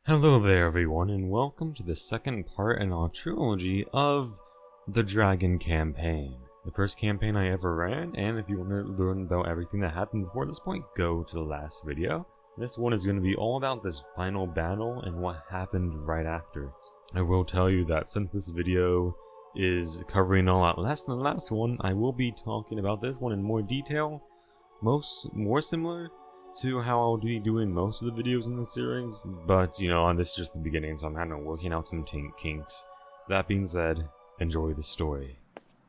Hello there everyone, and welcome to the second part in our trilogy of the Dragon Campaign. The first campaign I ever ran, and if you want to learn about everything that happened before this point, go to the last video. This one is going to be all about this final battle and what happened right after it. I will tell you that since this video is covering a lot less than the last one, I will be talking about this one in more detail, more similar to how I'll be doing most of the videos in this series, but you know, this is just the beginning, so I'm kind of working out some kinks. That being said, enjoy the story.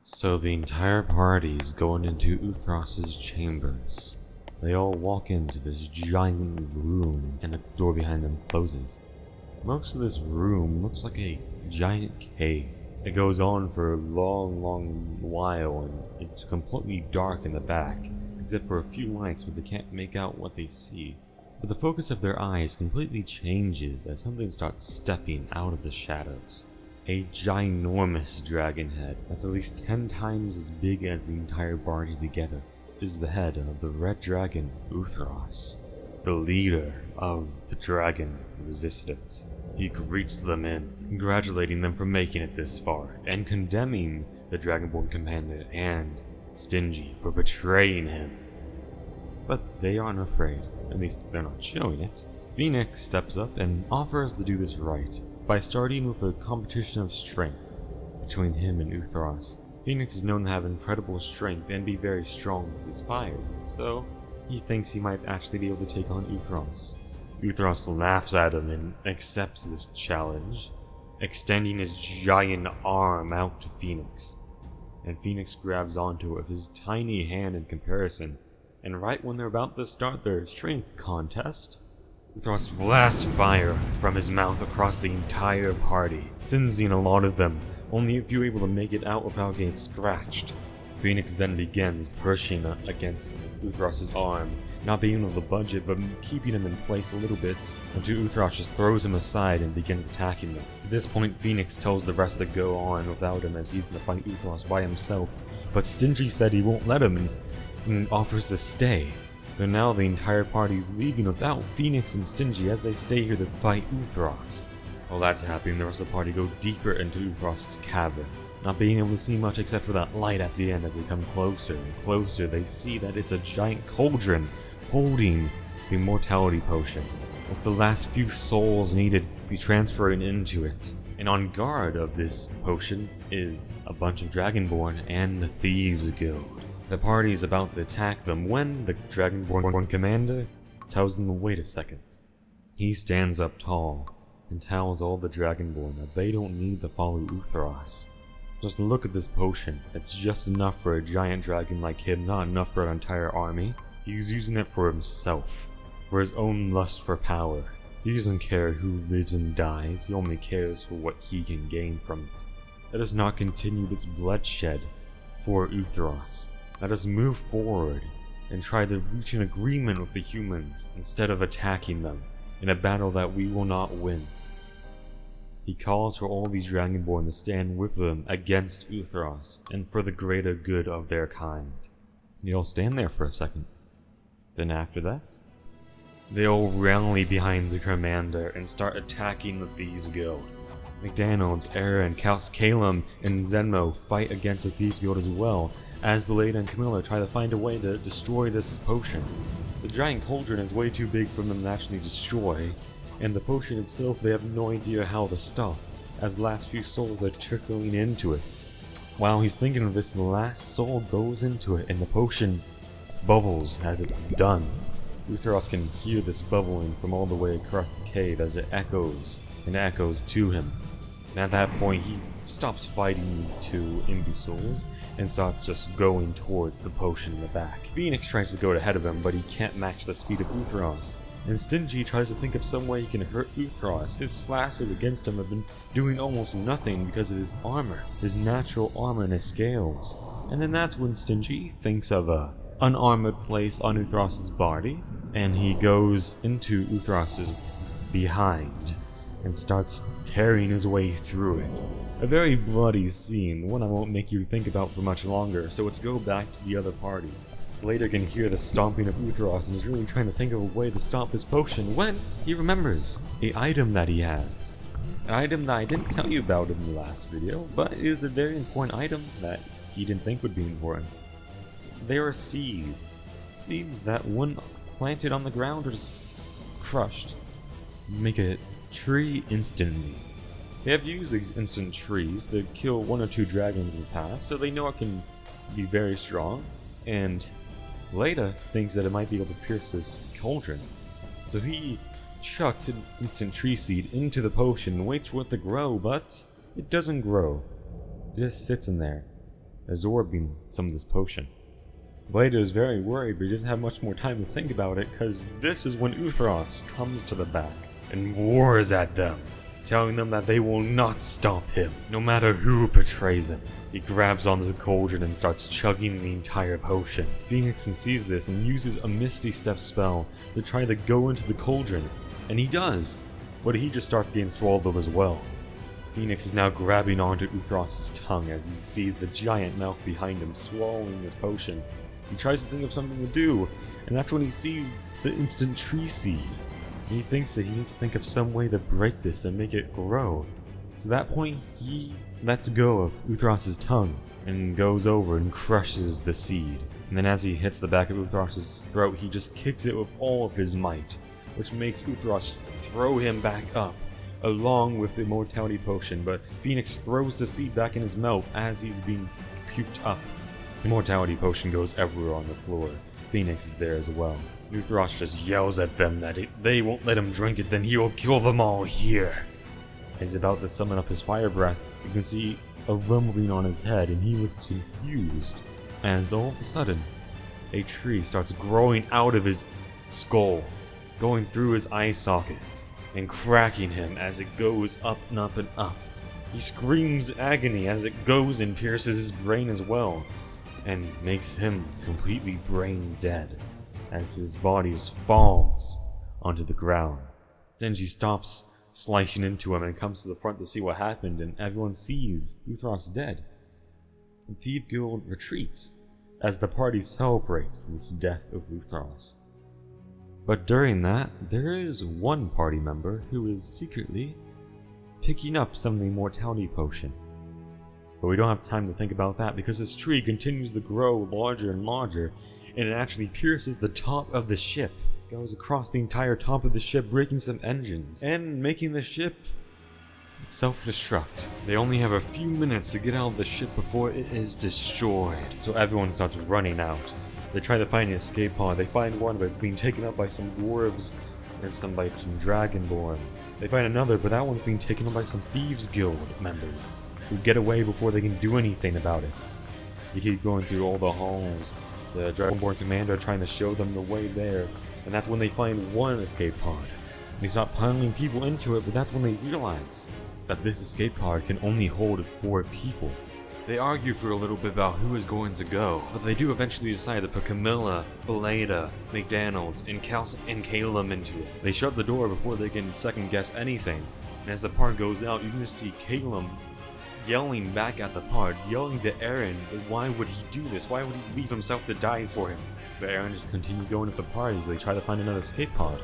So the entire party is going into Uthros's chambers. They all walk into this giant room, and the door behind them closes. Most of this room looks like a giant cave. It goes on for a long while, and it's completely dark in the back, except for a few lights, but they can't make out what they see. But the focus of their eyes completely changes as something starts stepping out of the shadows. A ginormous dragon head that's at least 10 times as big as the entire party together is the head of the red dragon Uthros, the leader of the dragon resistance. He greets them in, congratulating them for making it this far, and condemning the Dragonborn commander and Stingy for betraying him. But they aren't afraid, at least they're not showing it. Phoenix steps up and offers to do this right, by starting with a competition of strength between him and Uthros. Phoenix is known to have incredible strength and be very strong with his fire, so he thinks he might actually be able to take on Uthros. Uthros laughs at him and accepts this challenge, extending his giant arm out to Phoenix. And Phoenix grabs onto it with his tiny hand in comparison, and right when they're about to start their strength contest, Uthros blasts fire from his mouth across the entire party, singing a lot of them, only a few able to make it out without getting scratched. Phoenix then begins pushing against Uthros's arm, not being able to budge it, but keeping him in place a little bit, until Uthros just throws him aside and begins attacking them. At this point, Phoenix tells the rest to go on without him as he's going to fight Uthros by himself, but Stingy said he won't let him and offers to stay. So now the entire party is leaving without Phoenix and Stingy as they stay here to fight Uthros. While that's happening, the rest of the party go deeper into Uthros's cavern, not being able to see much except for that light at the end. As they come closer and closer, they see that it's a giant cauldron holding the immortality potion, with the last few souls needed to be transferring into it. And on guard of this potion is a bunch of Dragonborn and the Thieves Guild. The party is about to attack them when the Dragonborn commander tells them to wait a second. He stands up tall and tells all the Dragonborn that they don't need to follow Uthros. Just look at this potion. It's just enough for a giant dragon like him, not enough for an entire army. He's using it for himself, for his own lust for power. He doesn't care who lives and dies, he only cares for what he can gain from it. Let us not continue this bloodshed for Uthros. Let us move forward and try to reach an agreement with the humans instead of attacking them in a battle that we will not win. He calls for all these Dragonborn to stand with them against Uthros and for the greater good of their kind. They all stand there for a second. Then after that, they all rally behind the commander and start attacking the Thieves Guild. McDonald's, Aaron, Calum, and Zenmo fight against the Thieves Guild as well, as Beleda and Camilla try to find a way to destroy this potion. The giant cauldron is way too big for them to actually destroy, and the potion itself they have no idea how to stop, as the last few souls are trickling into it. While he's thinking of this, the last soul goes into it, and the potion bubbles as it's done. Uthros can hear this bubbling from all the way across the cave as it echoes and echoes to him. And at that point, he stops fighting these two imbeciles and starts just going towards the potion in the back. Phoenix tries to go ahead of him, but he can't match the speed of Uthros. And Stingy tries to think of some way he can hurt Uthros. His slashes against him have been doing almost nothing because of his armor, his natural armor and his scales. And then that's when Stingy thinks of a unarmored place on Uthros's body, and he goes into Uthros's behind and starts tearing his way through it. A very bloody scene, one I won't make you think about for much longer, so let's go back to the other party. Later can hear the stomping of Uthros and is really trying to think of a way to stop this potion when he remembers an item that he has. An item that I didn't tell you about in the last video, but it is a very important item that he didn't think would be important. They are seeds. Seeds that when planted on the ground are just crushed. Make a tree instantly. They have used these instant trees to kill 1 or 2 dragons in the past, so they know it can be very strong, and Leda thinks that it might be able to pierce his cauldron. So he chucks an instant tree seed into the potion and waits for it to grow, but it doesn't grow. It just sits in there, absorbing some of this potion. Leda is very worried, but he doesn't have much more time to think about it, because this is when Uthros comes to the back and roars at them, telling them that they will not stop him, no matter who betrays him. He grabs onto the cauldron and starts chugging the entire potion. Phoenix sees this and uses a Misty Step spell to try to go into the cauldron, and he does, but he just starts getting swallowed up as well. Phoenix is now grabbing onto Uthros' tongue as he sees the giant mouth behind him swallowing this potion. He tries to think of something to do, and that's when he sees the instant tree seed. He thinks that he needs to think of some way to break this to make it grow. So at that point, he lets go of Uthros' tongue and goes over and crushes the seed. And then as he hits the back of Uthros' throat, he just kicks it with all of his might, which makes Uthros throw him back up, along with the immortality potion. But Phoenix throws the seed back in his mouth as he's being puked up. The immortality potion goes everywhere on the floor. Phoenix is there as well. Uthros just yells at them that they won't let him drink it, then he will kill them all here. He's about to summon up his fire breath. You can see a rumbling on his head, and he looks confused as all of a sudden a tree starts growing out of his skull, going through his eye sockets and cracking him as it goes up and up and up. He screams agony as it goes and pierces his brain as well, and makes him completely brain dead as his body just falls onto the ground. Denji stops slicing into him and comes to the front to see what happened, and everyone sees Uthros dead. The Thief Guild retreats as the party celebrates this death of Uthros. But during that, there is one party member who is secretly picking up some of the immortality potion. But we don't have time to think about that because this tree continues to grow larger and larger, and it actually pierces the top of the ship. It goes across the entire top of the ship, breaking some engines, and making the ship self-destruct. They only have a few minutes to get out of the ship before it is destroyed, so everyone starts running out. They try to find an escape pod. They find one, but it's being taken up by some dwarves and some dragonborn. They find another, but that one's being taken up by some Thieves Guild members who get away before they can do anything about it. You keep going through all the halls, the Dragonborn commander trying to show them the way there, and that's when they find one escape pod. They start piling people into it, but that's when they realize that this escape pod can only hold 4 people. They argue for a little bit about who is going to go, but they do eventually decide to put Camilla, Beleda, McDonald's, and Calum into it. They shut the door before they can second guess anything, and as the pod goes out, you can just see Calum yelling back at the pod, yelling to Eren, why would he do this? Why would he leave himself to die for him? But Eren just continued going to the party as they try to find another escape pod.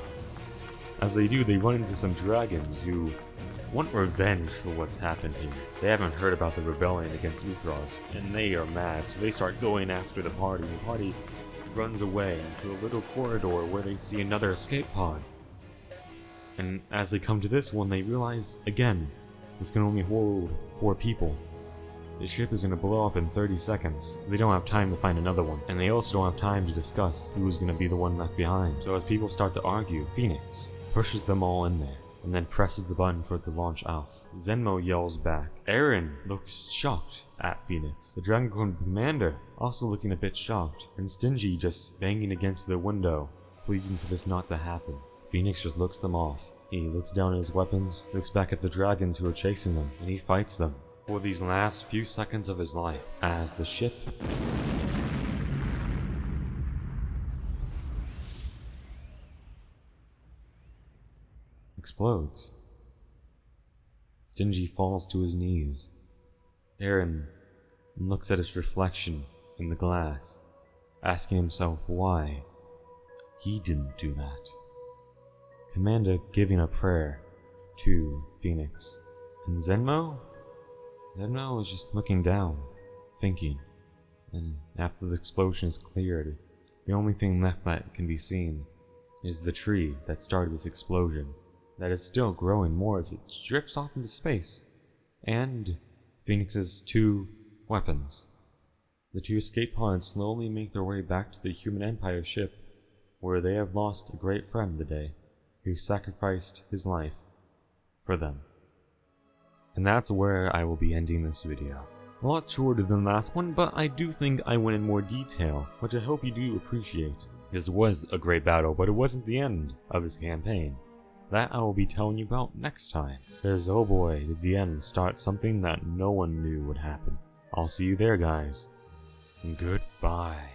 As they do, they run into some dragons who want revenge for what's happened here. They haven't heard about the rebellion against Uthros, and they are mad, so they start going after the party. The party runs away into a little corridor where they see another escape pod. And as they come to this one, they realize, again, this can only hold 4 people. The ship is going to blow up in 30 seconds, so they don't have time to find another one. And they also don't have time to discuss who's going to be the one left behind. So as people start to argue, Phoenix pushes them all in there, and then presses the button for it to launch off. Zenmo yells back. Eren looks shocked at Phoenix. The Dragonborn commander also looking a bit shocked, and Stingy just banging against the window, pleading for this not to happen. Phoenix just looks them off. He looks down at his weapons, looks back at the dragons who are chasing them, and he fights them for these last few seconds of his life as the ship explodes. Stingy falls to his knees. Eren looks at his reflection in the glass asking himself why he didn't do that. Commander giving a prayer to Phoenix. And Zenmo? Zenmo was just looking down, thinking. And after the explosion is cleared, the only thing left that can be seen is the tree that started this explosion, that is still growing more as it drifts off into space, and Phoenix's 2 weapons. The 2 escape pods slowly make their way back to the Human Empire ship, where they have lost a great friend today, who sacrificed his life for them. And that's where I will be ending this video. A lot shorter than the last one, but I do think I went in more detail, which I hope you do appreciate. This was a great battle, but it wasn't the end of this campaign. That I will be telling you about next time. Because oh boy, did the end start something that no one knew would happen. I'll see you there, guys. Goodbye.